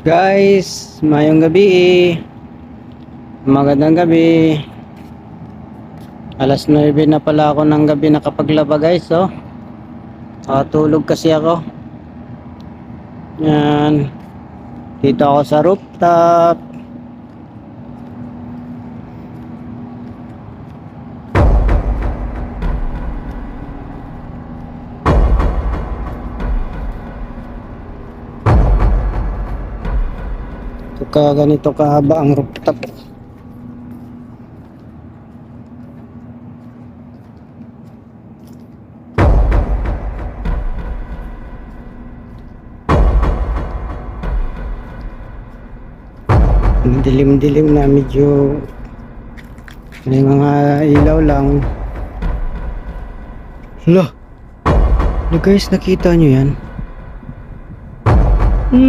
Guys, mayong gabi. Magandang gabi. Alas 9 na pala ako ng gabi nakapaglaba guys, oh. Nakatulog kasi ako. Yan. Dito ako sa rooftop. Ganito kahaba ang rooftop. Dilim-dilim na, medyo may mga ilaw lang. Hala, guys, nakita nyo yan? Hala.